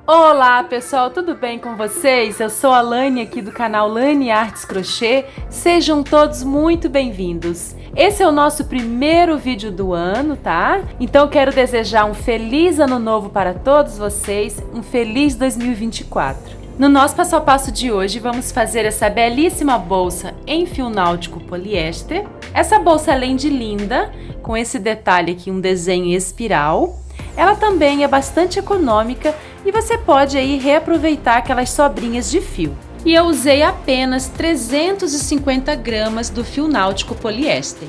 Olá pessoal, tudo bem com vocês? Eu sou a Lani aqui do canal Lani Artes Crochê. Sejam todos muito bem-vindos. Esse é o nosso primeiro vídeo do ano, tá? Então quero desejar um feliz ano novo para todos vocês, um feliz 2024. No nosso passo a passo de hoje vamos fazer essa belíssima bolsa em fio náutico poliéster. Essa bolsa, além de linda, com esse detalhe aqui, um desenho em espiral, ela também é bastante econômica e você pode aí reaproveitar aquelas sobrinhas de fio. E eu usei apenas 350 gramas do fio náutico poliéster.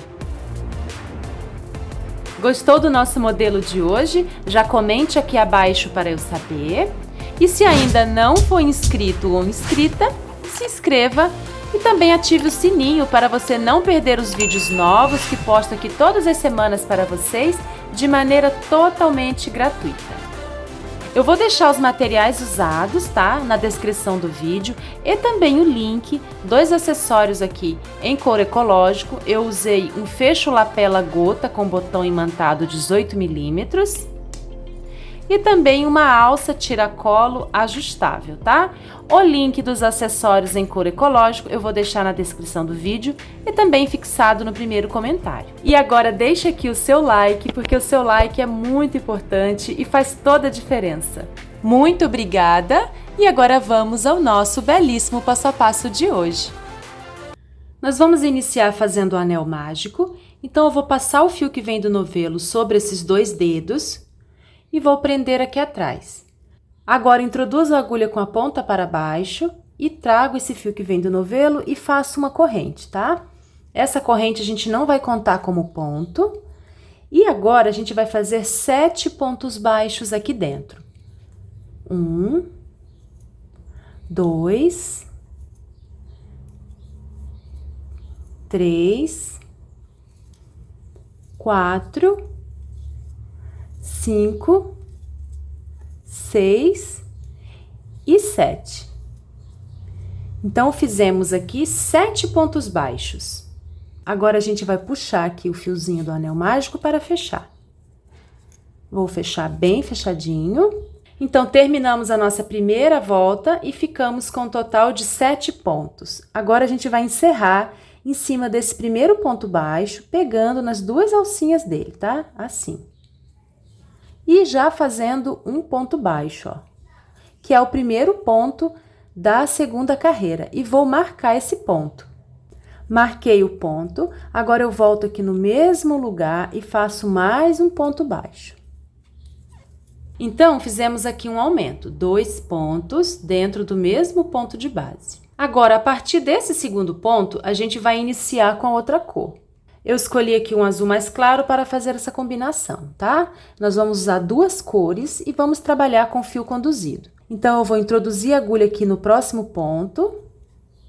Gostou do nosso modelo de hoje? Já comente aqui abaixo para eu saber. E se ainda não for inscrito ou inscrita, se inscreva e também ative o sininho para você não perder os vídeos novos que posto aqui todas as semanas para vocês de maneira totalmente gratuita. Eu vou deixar os materiais usados, tá? Na descrição do vídeo e também o link, dois acessórios aqui em couro ecológico. Eu usei um fecho lapela gota com botão imantado 18 milímetros. E também uma alça tiracolo ajustável, tá? O link dos acessórios em couro ecológico eu vou deixar na descrição do vídeo e também fixado no primeiro comentário. E agora deixa aqui o seu like, porque o seu like é muito importante e faz toda a diferença. Muito obrigada! E agora vamos ao nosso belíssimo passo a passo de hoje. Nós vamos iniciar fazendo o anel mágico, então eu vou passar o fio que vem do novelo sobre esses dois dedos e vou prender aqui atrás. Agora introduzo a agulha com a ponta para baixo e trago esse fio que vem do novelo e faço uma corrente, tá? Essa corrente a gente não vai contar como ponto. E agora a gente vai fazer 7 pontos baixos aqui dentro. 1, 2, 3, 4, 5, 6 e 7. Então, fizemos aqui 7 pontos baixos. Agora, a gente vai puxar aqui o fiozinho do anel mágico para fechar. Vou fechar bem fechadinho. Então, terminamos a nossa primeira volta e ficamos com um total de 7 pontos. Agora, a gente vai encerrar em cima desse primeiro ponto baixo, pegando nas duas alcinhas dele, tá? Assim. E já fazendo um ponto baixo, ó, que é o primeiro ponto da segunda carreira. E vou marcar esse ponto. Marquei o ponto, agora eu volto aqui no mesmo lugar e faço mais um ponto baixo. Então, fizemos aqui um aumento, 2 pontos dentro do mesmo ponto de base. Agora, a partir desse segundo ponto, a gente vai iniciar com a outra cor. Eu escolhi aqui um azul mais claro para fazer essa combinação, tá? Nós vamos usar duas cores e vamos trabalhar com fio conduzido. Então, eu vou introduzir a agulha aqui no próximo ponto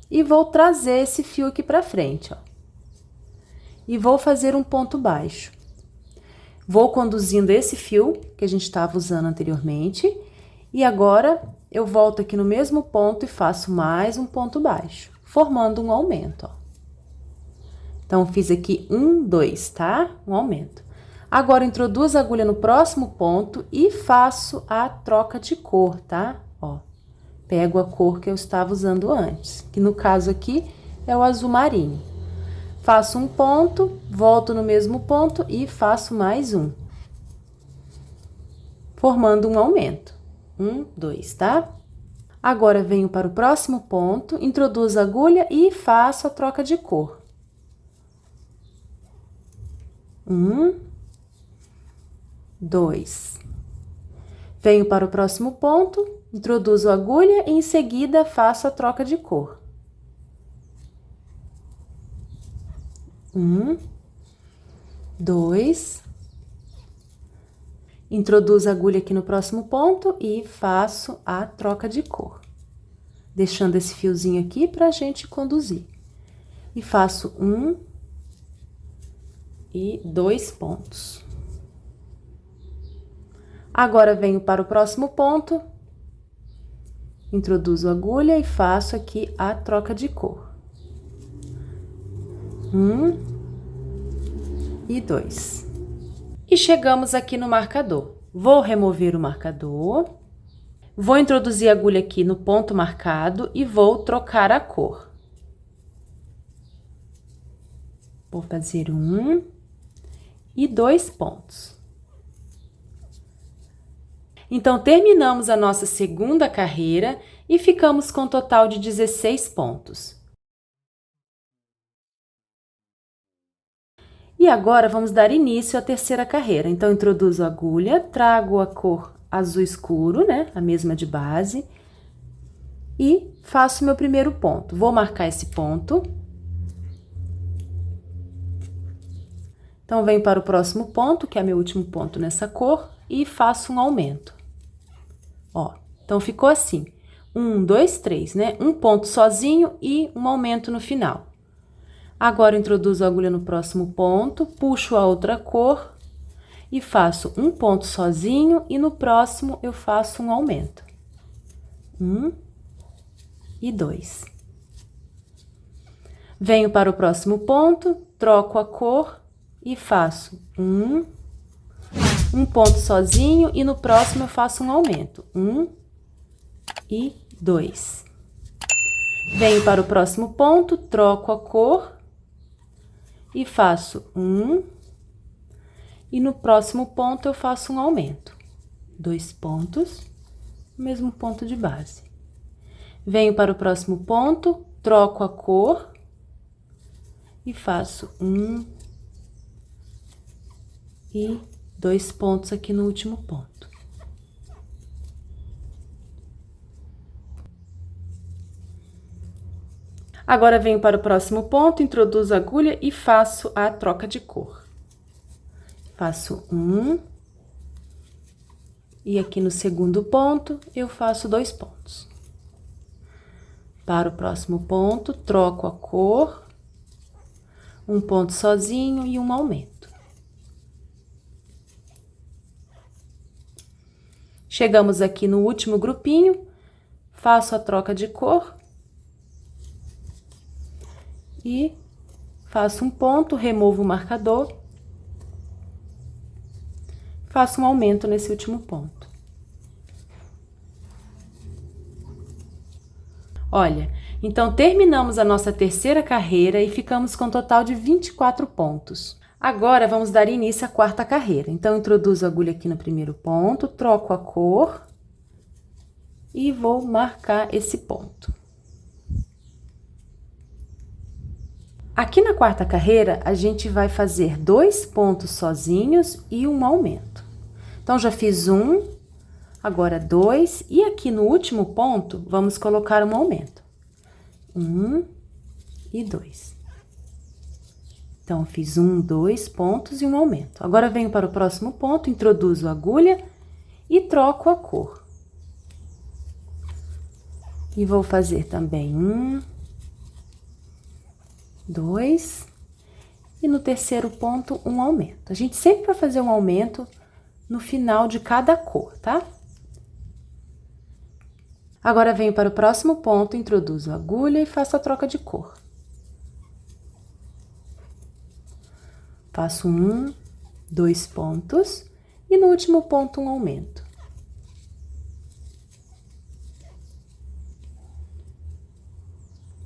e vou trazer esse fio aqui para frente, ó. E vou fazer um ponto baixo. Vou conduzindo esse fio que a gente estava usando anteriormente e agora eu volto aqui no mesmo ponto e faço mais um ponto baixo, formando um aumento, ó. Então, fiz aqui 1, 2, tá? Um aumento. Agora, introduzo a agulha no próximo ponto e faço a troca de cor, tá? Ó, pego a cor que eu estava usando antes, que no caso aqui é o azul marinho. Faço um ponto, volto no mesmo ponto e faço mais um. Formando um aumento. 1, 2, tá? Agora, venho para o próximo ponto, introduzo a agulha e faço a troca de cor. 1, 2. Venho para o próximo ponto, introduzo a agulha e em seguida faço a troca de cor. 1, 2. Introduzo a agulha aqui no próximo ponto e faço a troca de cor. Deixando esse fiozinho aqui para a gente conduzir. E faço 1 e 2 pontos. Agora, venho para o próximo ponto, introduzo a agulha e faço aqui a troca de cor. 1 e 2. E chegamos aqui no marcador. Vou remover o marcador, Vou introduzir a agulha aqui no ponto marcado e vou trocar a cor. Vou fazer 1 e 2 pontos. Então, terminamos a nossa segunda carreira e ficamos com um total de 16 pontos. E agora, vamos dar início à terceira carreira. Então, introduzo a agulha, trago a cor azul escuro, né? A mesma de base. E faço meu primeiro ponto. Vou marcar esse ponto. Então, venho para o próximo ponto, que é meu último ponto nessa cor, e faço um aumento. Ó, então, ficou assim. 1, 2, 3, né? Um ponto sozinho e um aumento no final. Agora, introduzo a agulha no próximo ponto, puxo a outra cor e faço um ponto sozinho e no próximo eu faço um aumento. 1 e 2. Venho para o próximo ponto, troco a cor e faço um ponto sozinho e no próximo eu faço um aumento. 1 e 2. Venho para o próximo ponto, troco a cor e faço e no próximo ponto eu faço um aumento. 2 pontos, mesmo ponto de base. Venho para o próximo ponto, troco a cor e faço 1 e 2 pontos aqui no último ponto. Agora, venho para o próximo ponto, introduzo a agulha e faço a troca de cor. Faço 1 e aqui no segundo ponto eu faço 2 pontos. Para o próximo ponto, troco a cor, um ponto sozinho e um aumento. Chegamos aqui no último grupinho, faço a troca de cor e faço um ponto, removo o marcador, faço um aumento nesse último ponto. Olha, então terminamos a nossa terceira carreira e ficamos com um total de 24 pontos. Agora, vamos dar início à quarta carreira. Então, introduzo a agulha aqui no primeiro ponto, troco a cor e vou marcar esse ponto. Aqui na quarta carreira, a gente vai fazer 2 pontos sozinhos e um aumento. Então, já fiz 1, agora 2, e aqui no último ponto, vamos colocar um aumento. 1 e 2. Então, fiz 1, 2 pontos e um aumento. Agora, venho para o próximo ponto, introduzo a agulha e troco a cor. E vou fazer também 1, 2, e no terceiro ponto, um aumento. A gente sempre vai fazer um aumento no final de cada cor, tá? Agora, venho para o próximo ponto, introduzo a agulha e faço a troca de cor. Faço 1, 2 pontos e no último ponto um aumento.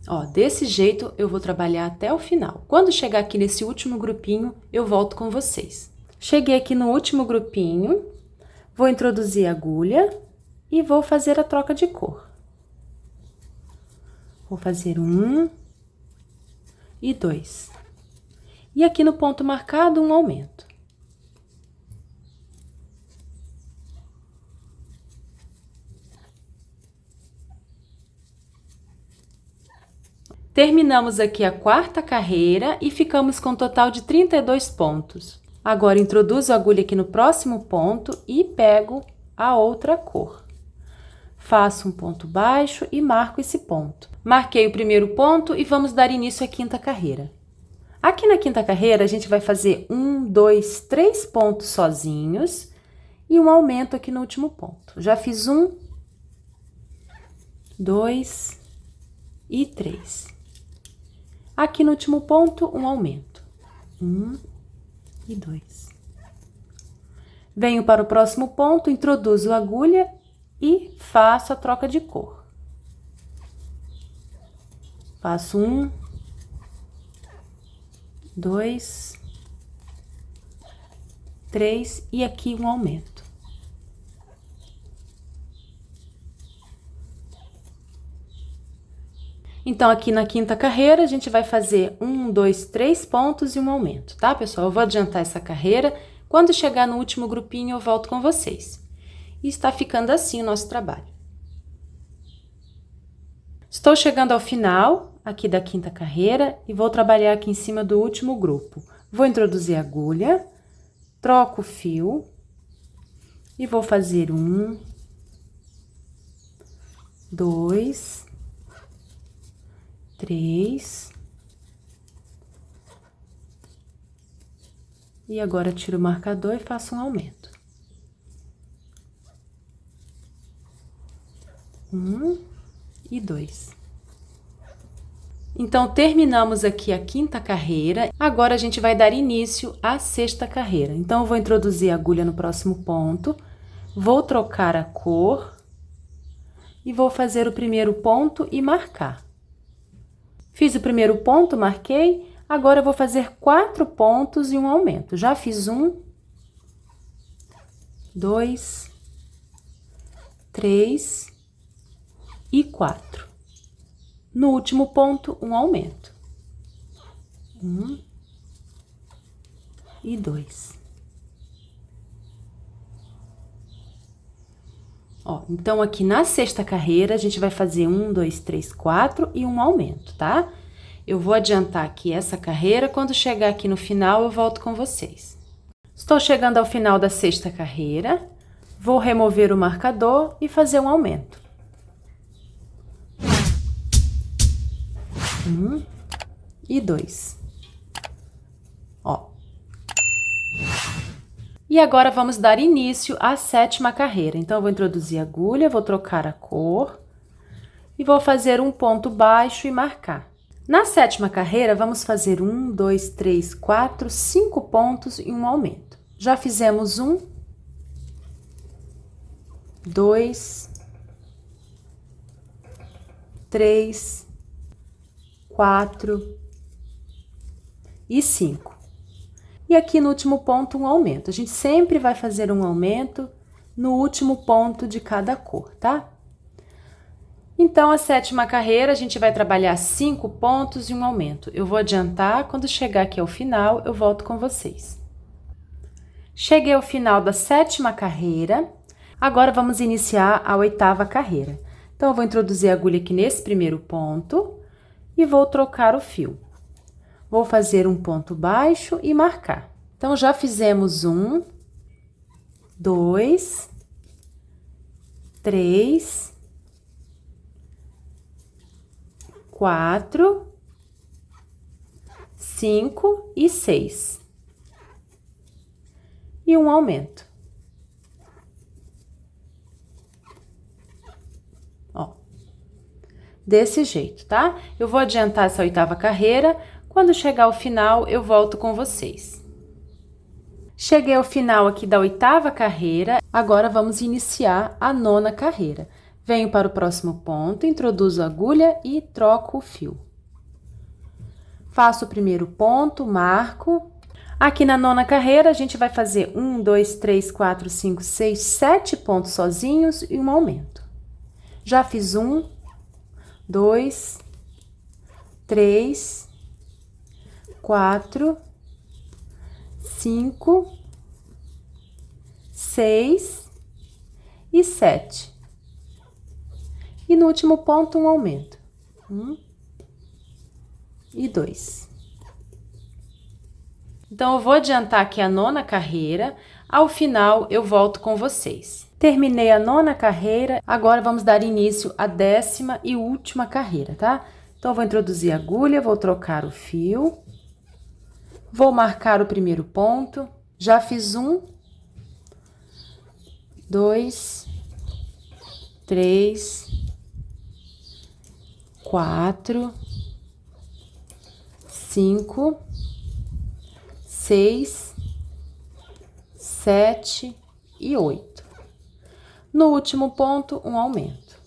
Ó, desse jeito eu vou trabalhar até o final. Quando chegar aqui nesse último grupinho, eu volto com vocês. Cheguei aqui no último grupinho, vou introduzir a agulha e vou fazer a troca de cor. Vou fazer 1 e 2. E aqui no ponto marcado, um aumento. Terminamos aqui a quarta carreira e ficamos com um total de 32 pontos. Agora, introduzo a agulha aqui no próximo ponto e pego a outra cor. Faço um ponto baixo e marco esse ponto. Marquei o primeiro ponto e vamos dar início à quinta carreira. Aqui na quinta carreira, a gente vai fazer 1, 2, 3 pontos sozinhos e um aumento aqui no último ponto. Já fiz 1, 2 e 3. Aqui no último ponto, um aumento. 1 e 2. Venho para o próximo ponto, introduzo a agulha e faço a troca de cor. Faço 1, 2, 3 e aqui um aumento. Então, aqui na quinta carreira, a gente vai fazer 1, 2, 3 pontos e um aumento, tá, pessoal? Eu vou adiantar essa carreira. Quando chegar no último grupinho, eu volto com vocês. E está ficando assim o nosso trabalho. Estou chegando ao final aqui da quinta carreira e vou trabalhar aqui em cima do último grupo. Vou introduzir a agulha, troco o fio e vou fazer 1, 2, 3. E agora tiro o marcador e faço um aumento. 1 e 2. Então, terminamos aqui a quinta carreira. Agora, a gente vai dar início à sexta carreira. Então, eu vou introduzir a agulha no próximo ponto, vou trocar a cor e vou fazer o primeiro ponto e marcar. Fiz o primeiro ponto, marquei. Agora, eu vou fazer 4 pontos e um aumento. Já fiz 1, 2, 3 e 4. No último ponto, um aumento. 1 e 2. Ó, então, aqui na sexta carreira, a gente vai fazer 1, 2, 3, 4 e um aumento, tá? Eu vou adiantar aqui essa carreira, quando chegar aqui no final, eu volto com vocês. Estou chegando ao final da sexta carreira, vou remover o marcador e fazer um aumento. 1 e 2. Ó. E agora, vamos dar início à sétima carreira. Então, eu vou introduzir a agulha, vou trocar a cor e vou fazer um ponto baixo e marcar. Na sétima carreira, vamos fazer 1, 2, 3, 4, 5 pontos e um aumento. Já fizemos 1, 2, 3, 4 e 5. E aqui no último ponto, um aumento. A gente sempre vai fazer um aumento no último ponto de cada cor, tá? Então, a sétima carreira, a gente vai trabalhar 5 pontos e um aumento. Eu vou adiantar, quando chegar aqui ao final, eu volto com vocês. Cheguei ao final da sétima carreira, agora vamos iniciar a oitava carreira. Então, eu vou introduzir a agulha aqui nesse primeiro ponto e vou trocar o fio. Vou fazer um ponto baixo e marcar. Então, já fizemos 1, 2, 3, 4, 5 e 6. E um aumento. Ó. Desse jeito, tá? Eu vou adiantar essa oitava carreira. Quando chegar ao final, eu volto com vocês. Cheguei ao final aqui da oitava carreira. Agora, vamos iniciar a nona carreira. Venho para o próximo ponto, introduzo a agulha e troco o fio. Faço o primeiro ponto, marco. Aqui na nona carreira, a gente vai fazer 1, 2, 3, 4, 5, 6, 7 pontos sozinhos e um aumento. Já fiz 1, 2, 3, 4, 5, 6 e 7. E no último ponto, um aumento. 1 e 2. Então, eu vou adiantar aqui a nona carreira. Ao final, eu volto com vocês. Terminei a nona carreira, agora vamos dar início à 10ª e última carreira, tá? Então, eu vou introduzir a agulha, vou trocar o fio. Vou marcar o primeiro ponto. Já fiz 1, 2, 3, 4, 5, 6, 7 e 8. No último ponto, um aumento.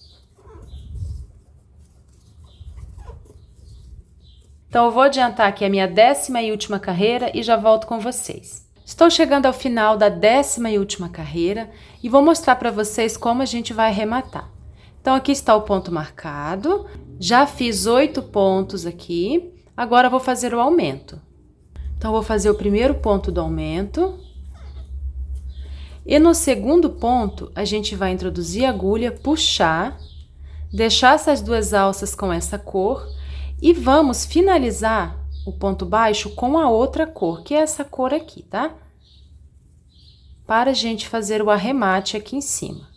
Então, eu vou adiantar aqui a minha 10ª e última carreira e já volto com vocês. Estou chegando ao final da 10ª e última carreira e vou mostrar para vocês como a gente vai arrematar. Então, aqui está o ponto marcado, já fiz 8 pontos aqui, agora eu vou fazer o aumento. Então, eu vou fazer o primeiro ponto do aumento. E no segundo ponto, a gente vai introduzir a agulha, puxar, deixar essas duas alças com essa cor e vamos finalizar o ponto baixo com a outra cor, que é essa cor aqui, tá? Para a gente fazer o arremate aqui em cima.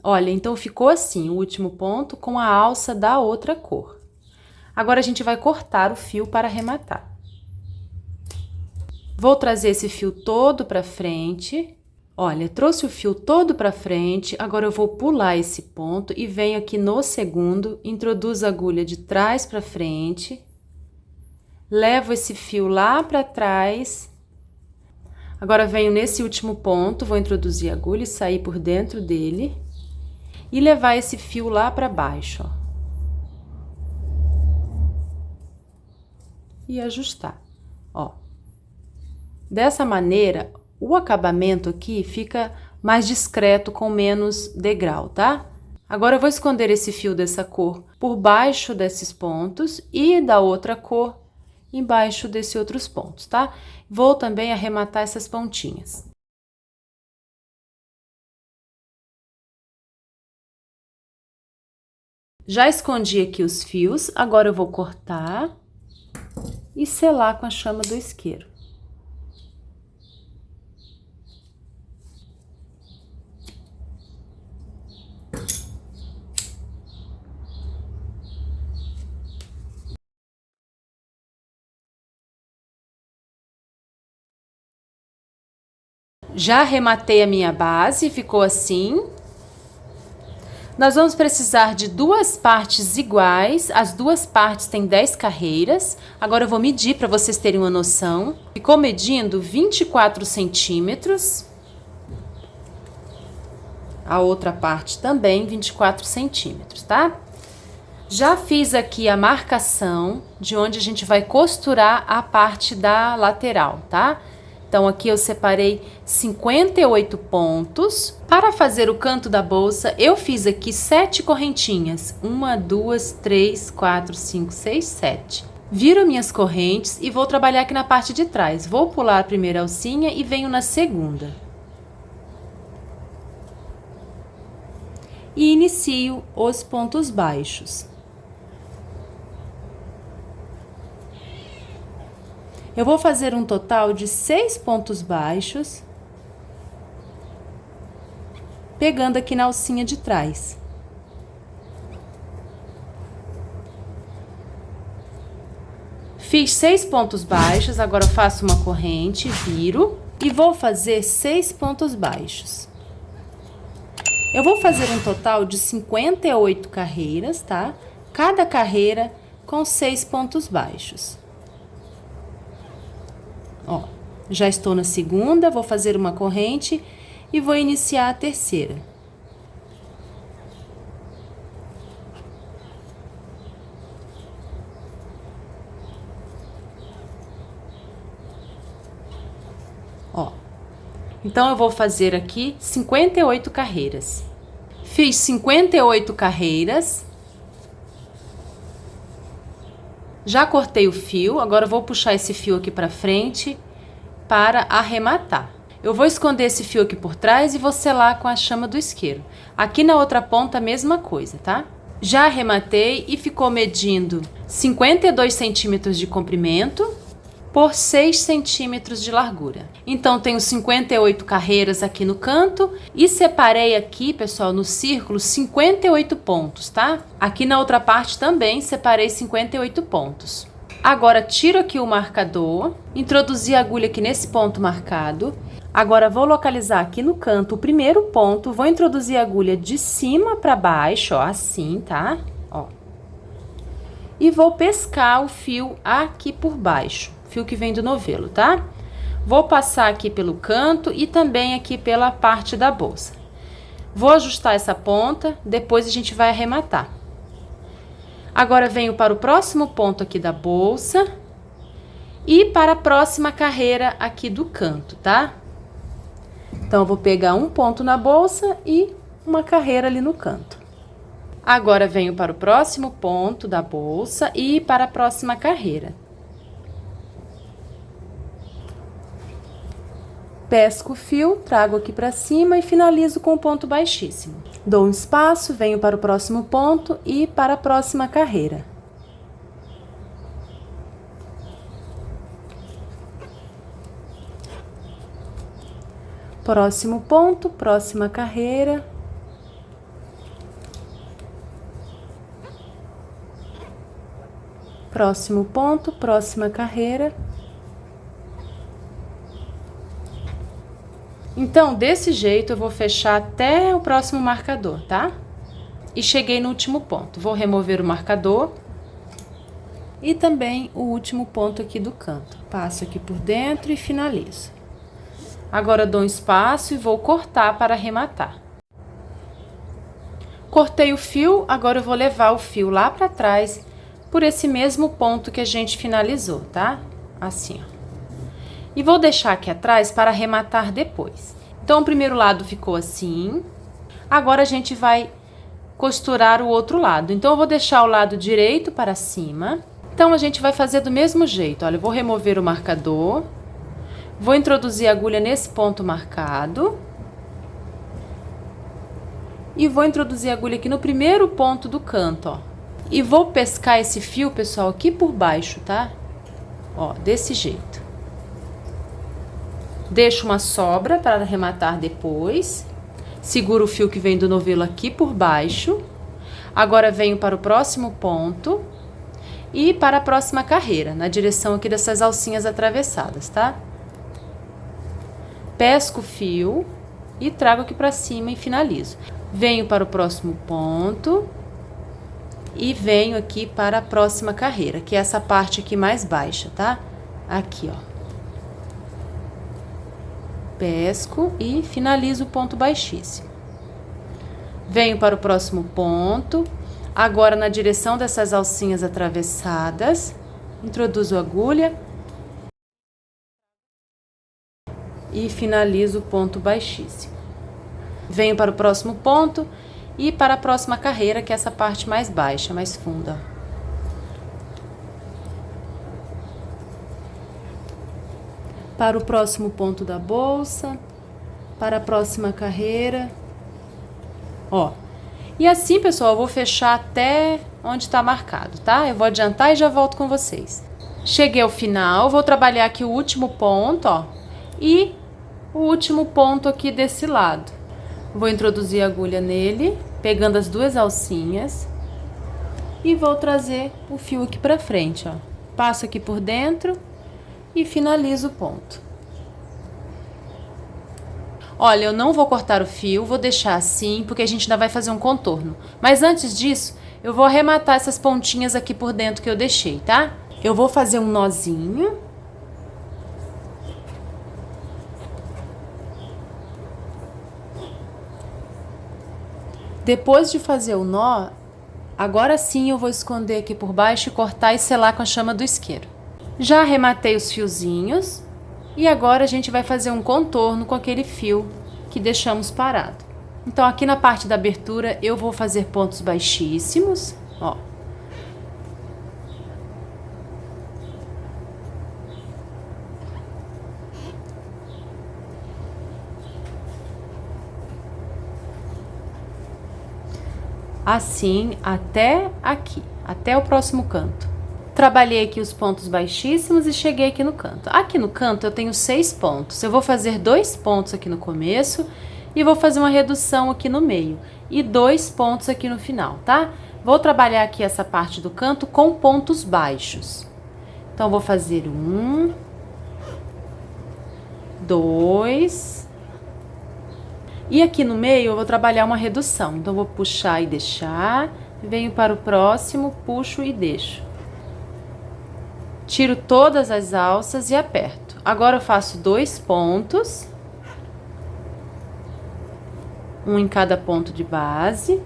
Olha, então ficou assim, o último ponto com a alça da outra cor. Agora a gente vai cortar o fio para arrematar. Vou trazer esse fio todo para frente. Olha, trouxe o fio todo para frente, agora eu vou pular esse ponto e venho aqui no segundo, introduzo a agulha de trás para frente, levo esse fio lá para trás, agora venho nesse último ponto, vou introduzir a agulha e sair por dentro dele e levar esse fio lá para baixo, ó. E ajustar, ó. Dessa maneira, o acabamento aqui fica mais discreto, com menos degrau, tá? Agora eu vou esconder esse fio dessa cor por baixo desses pontos e da outra cor embaixo desses outros pontos, tá? Vou também arrematar essas pontinhas. Já escondi aqui os fios, agora eu vou cortar e selar com a chama do isqueiro. Já arrematei a minha base, ficou assim. Nós vamos precisar de duas partes iguais, as duas partes têm 10 carreiras. Agora eu vou medir para vocês terem uma noção. Ficou medindo 24 centímetros. A outra parte também 24 centímetros, tá? Já fiz aqui a marcação de onde a gente vai costurar a parte da lateral, tá? Então, aqui eu separei 58 pontos. Para fazer o canto da bolsa, eu fiz aqui 7 correntinhas. 1, 2, 3, 4, 5, 6, 7. Viro minhas correntes e vou trabalhar aqui na parte de trás. Vou pular a primeira alcinha e venho na segunda. E inicio os pontos baixos. Eu vou fazer um total de 6 pontos baixos, pegando aqui na alcinha de trás. Fiz 6 pontos baixos, agora eu faço uma corrente, viro e vou fazer 6 pontos baixos. Eu vou fazer um total de 58 carreiras, tá? Cada carreira com 6 pontos baixos. Ó, já estou na segunda, vou fazer uma corrente e vou iniciar a terceira. Ó, então eu vou fazer aqui 58 carreiras. Fiz 58 carreiras. Já cortei o fio, agora eu vou puxar esse fio aqui pra frente para arrematar. Eu vou esconder esse fio aqui por trás e vou selar com a chama do isqueiro. Aqui na outra ponta a mesma coisa, tá? Já arrematei e ficou medindo 52 centímetros de comprimento por 6 centímetros de largura. Então, tenho 58 carreiras aqui no canto e separei aqui, pessoal, no círculo, 58 pontos, tá? Aqui na outra parte também separei 58 pontos. Agora, tiro aqui o marcador, introduzi a agulha aqui nesse ponto marcado. Agora, vou localizar aqui no canto o primeiro ponto, vou introduzir a agulha de cima para baixo, ó, assim, tá? Ó. E vou pescar o fio aqui por baixo. Fio que vem do novelo, tá? Vou passar aqui pelo canto e também aqui pela parte da bolsa. Vou ajustar essa ponta, depois a gente vai arrematar. Agora, venho para o próximo ponto aqui da bolsa e para a próxima carreira aqui do canto, tá? Então, eu vou pegar um ponto na bolsa e uma carreira ali no canto. Agora, venho para o próximo ponto da bolsa e para a próxima carreira. Pesco o fio, trago aqui para cima e finalizo com o ponto baixíssimo. Dou um espaço, venho para o próximo ponto e para a próxima carreira. Próximo ponto, próxima carreira. Próximo ponto, próxima carreira. Então, desse jeito, eu vou fechar até o próximo marcador, tá? E cheguei no último ponto. Vou remover o marcador e também o último ponto aqui do canto. Passo aqui por dentro e finalizo. Agora, dou um espaço e vou cortar para arrematar. Cortei o fio, agora eu vou levar o fio lá para trás por esse mesmo ponto que a gente finalizou, tá? Assim, ó. E vou deixar aqui atrás para arrematar depois. Então, o primeiro lado ficou assim. Agora, a gente vai costurar o outro lado. Então, eu vou deixar o lado direito para cima. Então, a gente vai fazer do mesmo jeito. Olha, eu vou remover o marcador. Vou introduzir a agulha nesse ponto marcado. E vou introduzir a agulha aqui no primeiro ponto do canto, ó. E vou pescar esse fio, pessoal, aqui por baixo, tá? Ó, desse jeito. Deixo uma sobra para arrematar depois. Seguro o fio que vem do novelo aqui por baixo. Agora, venho para o próximo ponto e para a próxima carreira, na direção aqui dessas alcinhas atravessadas, tá? Pesco o fio e trago aqui para cima e finalizo. Venho para o próximo ponto e venho aqui para a próxima carreira, que é essa parte aqui mais baixa, tá? Aqui, ó. Pesco e finalizo o ponto baixíssimo. Venho para o próximo ponto, agora na direção dessas alcinhas atravessadas, introduzo a agulha e finalizo o ponto baixíssimo. Venho para o próximo ponto e para a próxima carreira, que é essa parte mais baixa, mais funda. Para o próximo ponto da bolsa, para a próxima carreira, ó. E assim, pessoal, eu vou fechar até onde está marcado, tá? Eu vou adiantar e já volto com vocês. Cheguei ao final, vou trabalhar aqui o último ponto, ó, e o último ponto aqui desse lado. Vou introduzir a agulha nele, pegando as duas alcinhas, e vou trazer o fio aqui pra frente, ó. Passo aqui por dentro e finalizo o ponto. Olha, eu não vou cortar o fio, vou deixar assim, porque a gente ainda vai fazer um contorno. Mas antes disso, eu vou arrematar essas pontinhas aqui por dentro que eu deixei, tá? Eu vou fazer um nozinho. Depois de fazer o nó, agora sim eu vou esconder aqui por baixo e cortar e selar com a chama do isqueiro. Já arrematei os fiozinhos e agora a gente vai fazer um contorno com aquele fio que deixamos parado. Então, aqui na parte da abertura eu vou fazer pontos baixíssimos, ó. Assim até aqui, até o próximo canto. Trabalhei aqui os pontos baixíssimos e cheguei aqui no canto. Aqui no canto eu tenho 6 pontos. Eu vou fazer 2 pontos aqui no começo e vou fazer uma redução aqui no meio. E 2 pontos aqui no final, tá? Vou trabalhar aqui essa parte do canto com pontos baixos. Então, vou fazer 1, 2... E aqui no meio eu vou trabalhar uma redução. Então, vou puxar e deixar. Venho para o próximo, puxo e deixo. Tiro todas as alças e aperto. Agora eu faço 2 pontos. um em cada ponto de base.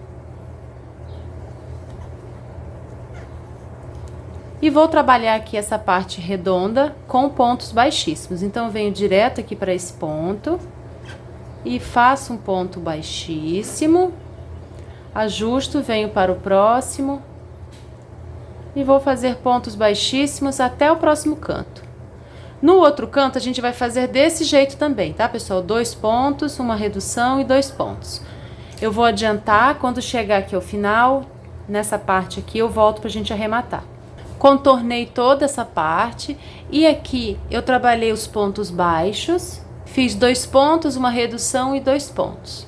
E vou trabalhar aqui essa parte redonda com pontos baixíssimos. Então, eu venho direto aqui para esse ponto e faço um ponto baixíssimo, ajusto, venho para o próximo e vou fazer pontos baixíssimos até o próximo canto. No outro canto, a gente vai fazer desse jeito também, tá, pessoal? 2 pontos, uma redução e 2 pontos. Eu vou adiantar, quando chegar aqui ao final, nessa parte aqui, eu volto pra gente arrematar. Contornei toda essa parte e aqui eu trabalhei os pontos baixos, fiz 2 pontos, uma redução e 2 pontos.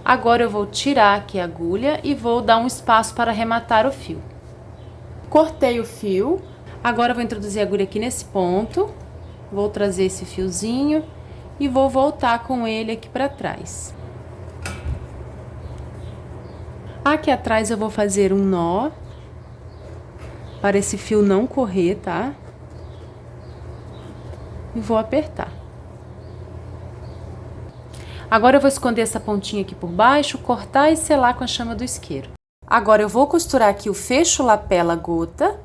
Agora eu vou tirar aqui a agulha e vou dar um espaço para arrematar o fio. Cortei o fio, agora eu vou introduzir a agulha aqui nesse ponto. Vou trazer esse fiozinho e vou voltar com ele aqui para trás. Aqui atrás eu vou fazer um nó, para esse fio não correr, tá? E vou apertar. Agora eu vou esconder essa pontinha aqui por baixo, cortar e selar com a chama do isqueiro. Agora eu vou costurar aqui o fecho lapela gota.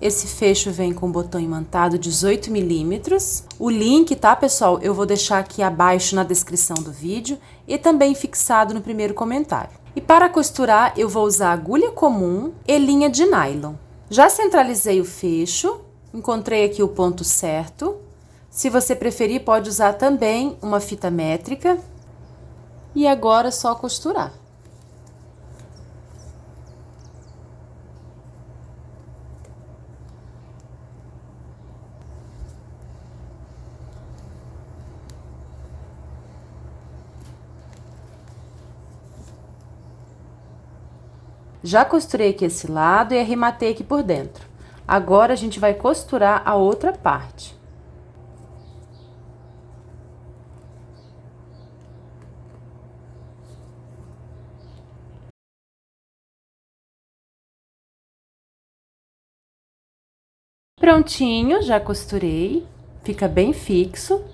Esse fecho vem com botão imantado 18 milímetros. O link, tá, pessoal? Eu vou deixar aqui abaixo na descrição do vídeo e também fixado no primeiro comentário. E para costurar, eu vou usar agulha comum e linha de nylon. Já centralizei o fecho, encontrei aqui o ponto certo. Se você preferir, pode usar também uma fita métrica. E agora é só costurar. Já costurei aqui esse lado e arrematei aqui por dentro. Agora, a gente vai costurar a outra parte. Prontinho, já costurei. Fica bem fixo.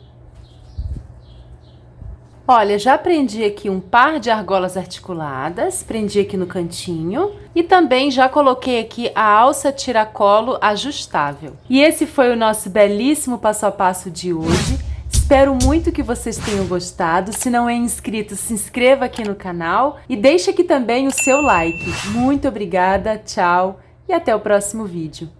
Olha, já prendi aqui um par de argolas articuladas, prendi aqui no cantinho e também já coloquei aqui a alça tiracolo ajustável. E esse foi o nosso belíssimo passo a passo de hoje. Espero muito que vocês tenham gostado. Se não é inscrito, se inscreva aqui no canal e deixe aqui também o seu like. Muito obrigada, tchau e até o próximo vídeo.